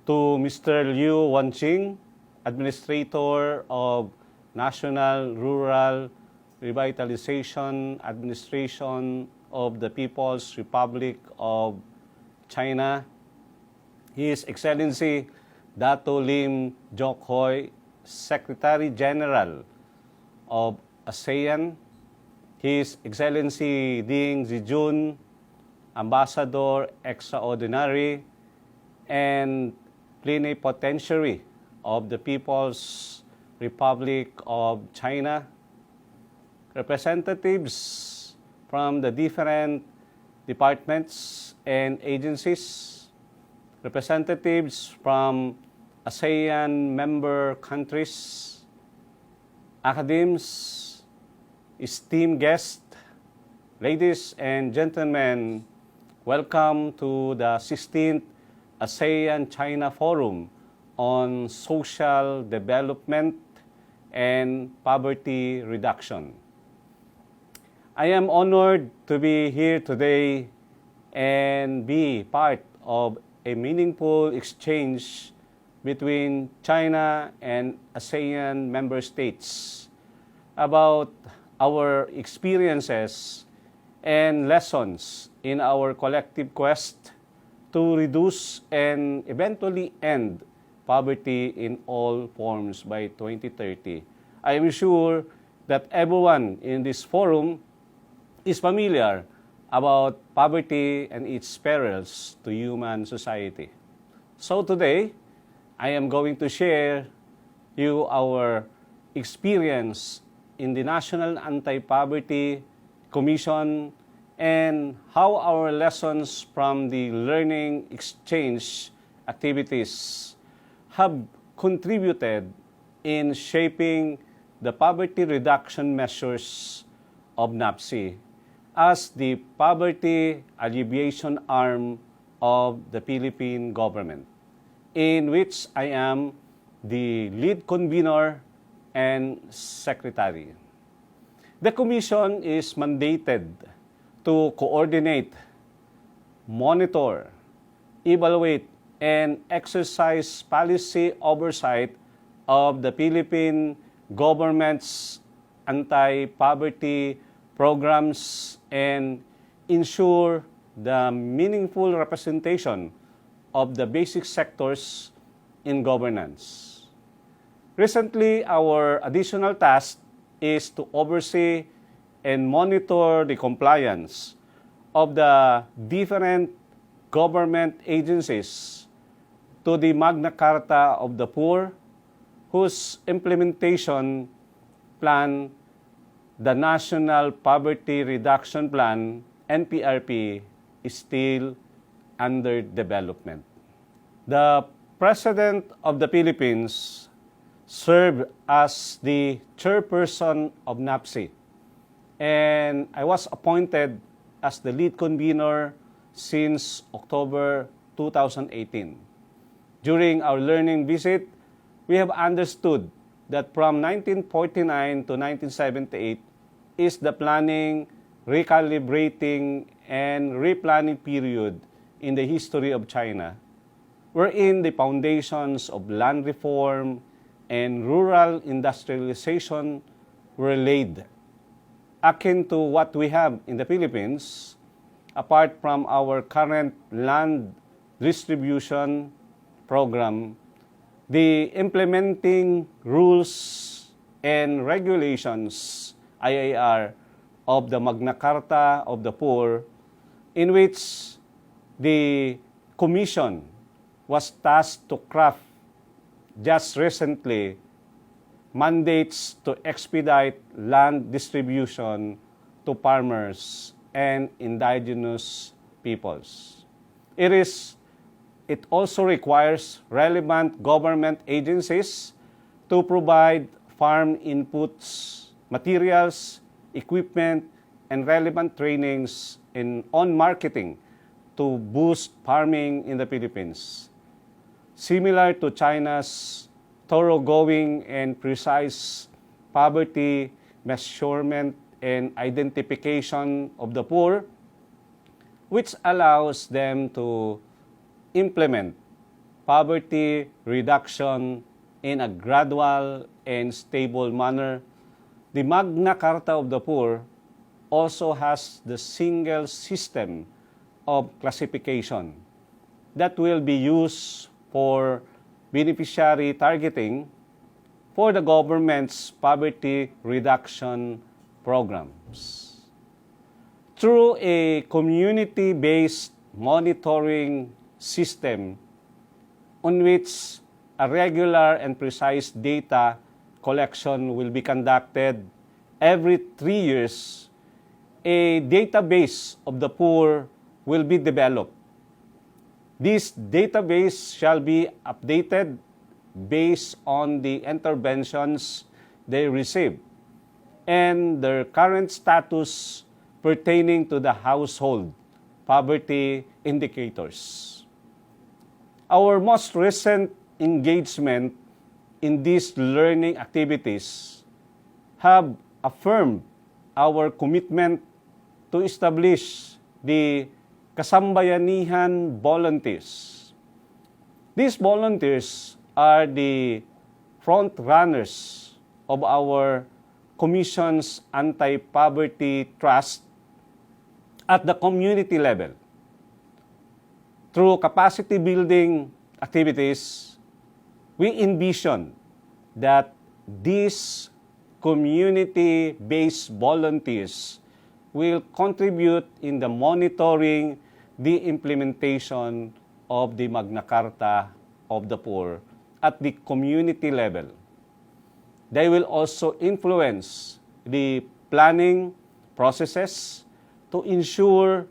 to Mr. Liu Wanqing, Administrator of National Rural Revitalization Administration of the People's Republic of China, His Excellency Dato Lim Jokhoi, Secretary General of ASEAN, His Excellency Ding Zijun, Ambassador Extraordinary and Plenipotentiary of the People's Republic of China, representatives from the different departments and agencies, representatives from ASEAN member countries, academics, esteemed guests, ladies and gentlemen, welcome to the 16th ASEAN-China Forum on Social Development and Poverty Reduction. I am honored to be here today and be part of a meaningful exchange between China and ASEAN member states about our experiences and lessons in our collective quest to reduce and eventually end poverty in all forms by 2030. I am sure that everyone in this forum is familiar about poverty and its perils to human society. So today, I am going to share you our experience in the National Anti-Poverty Commission and how our lessons from the learning exchange activities have contributed in shaping the poverty reduction measures of NAPC as the poverty alleviation arm of the Philippine government, in which I am the lead convener and secretary. The Commission is mandated to coordinate, monitor, evaluate, and exercise policy oversight of the Philippine government's anti-poverty programs and ensure the meaningful representation of the basic sectors in governance. Recently, our additional task is to oversee and monitor the compliance of the different government agencies to the Magna Carta of the Poor, whose implementation plan, the National Poverty Reduction Plan, NPRP, is still under development. The President of the Philippines served as the chairperson of NAPC, and I was appointed as the lead convener since October 2018. During our learning visit, we have understood that from 1949 to 1978 is the planning, recalibrating, and replanning period in the history of China, wherein the foundations of land reform and rural industrialization were laid, akin to what we have in the Philippines, apart from our current land distribution program. The implementing rules and regulations, IAR, of the Magna Carta of the Poor, in which the Commission was tasked to craft just recently mandates to expedite land distribution to farmers and indigenous peoples. It also requires relevant government agencies to provide farm inputs, materials, equipment, and relevant trainings on marketing to boost farming in the Philippines. Similar to China's thoroughgoing and precise poverty measurement and identification of the poor, which allows them to implement poverty reduction in a gradual and stable manner, the Magna Carta of the Poor also has the single system of classification that will be used for beneficiary targeting for the government's poverty reduction programs. Through a community-based monitoring system on which a regular and precise data collection will be conducted every 3 years, a database of the poor will be developed. This database shall be updated based on the interventions they receive and their current status pertaining to the household poverty indicators. Our most recent engagement in these learning activities have affirmed our commitment to establish the Ka-Sambayanihan volunteers. These volunteers are the front runners of our Commission's Anti-Poverty Trust at the community level. Through capacity building activities, we envision that these community-based volunteers will contribute in the monitoring the implementation of the Magna Carta of the Poor at the community level. They will also influence the planning processes to ensure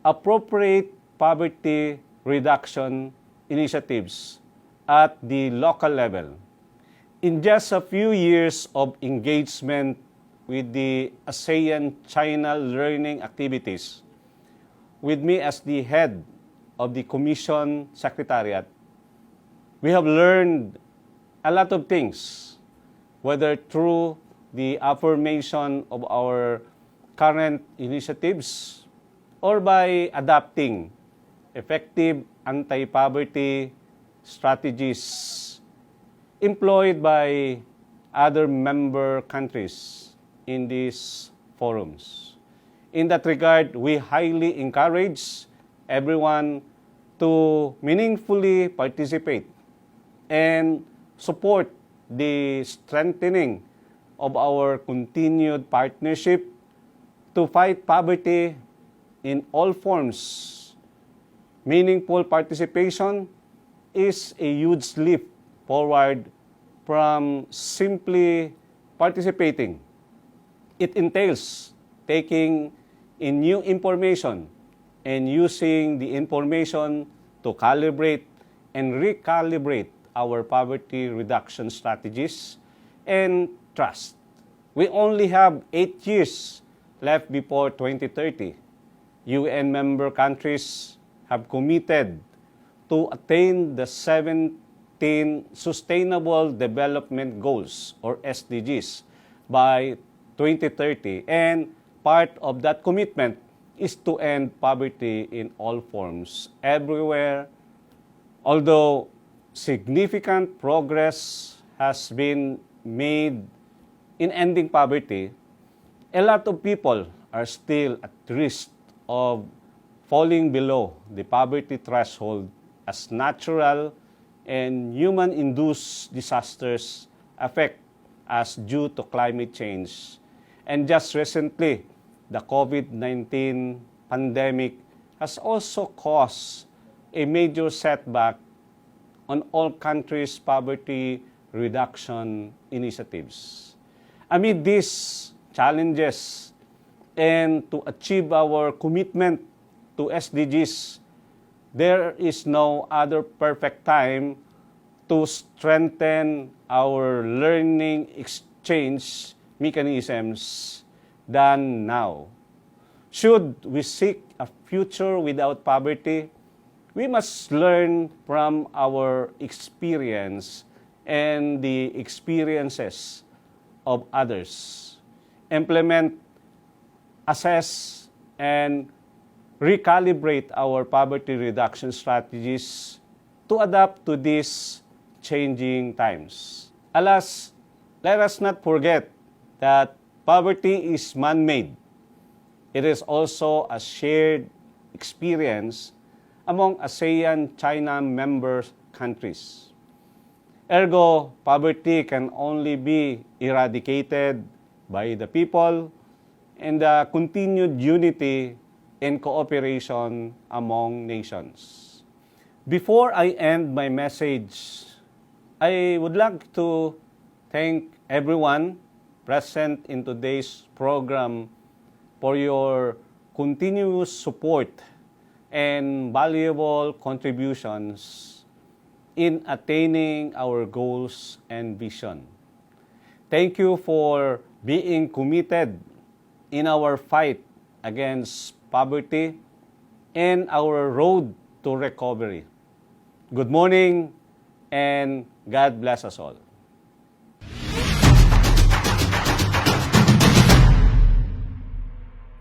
appropriate poverty reduction initiatives at the local level. In just a few years of engagement with the ASEAN-China learning activities, with me as the head of the Commission Secretariat, we have learned a lot of things, whether through the affirmation of our current initiatives or by adopting effective anti-poverty strategies employed by other member countries in these forums. In that regard, we highly encourage everyone to meaningfully participate and support the strengthening of our continued partnership to fight poverty in all forms. Meaningful participation is a huge leap forward from simply participating. It entails taking in new information and using the information to calibrate and recalibrate our poverty reduction strategies and trust. We only have 8 years left before 2030. UN member countries have committed to attain the 17 Sustainable Development Goals, or SDGs, by 2030. And part of that commitment is to end poverty in all forms, everywhere. Although significant progress has been made in ending poverty, a lot of people are still at risk of falling below the poverty threshold as natural and human-induced disasters affect us due to climate change. And just recently, the COVID-19 pandemic has also caused a major setback on all countries' poverty reduction initiatives. Amid these challenges and to achieve our commitment to SDGs, there is no other perfect time to strengthen our learning exchange mechanisms than now. Should we seek a future without poverty, we must learn from our experience and the experiences of others. Implement, assess, and recalibrate our poverty reduction strategies to adapt to these changing times. Alas, let us not forget that poverty is man-made. It is also a shared experience among ASEAN China member countries. Ergo, poverty can only be eradicated by the people and the continued unity and cooperation among nations. Before I end my message, I would like to thank everyone present in today's program for your continuous support and valuable contributions in attaining our goals and vision. Thank you for being committed in our fight against poverty and our road to recovery. Good morning and God bless us all.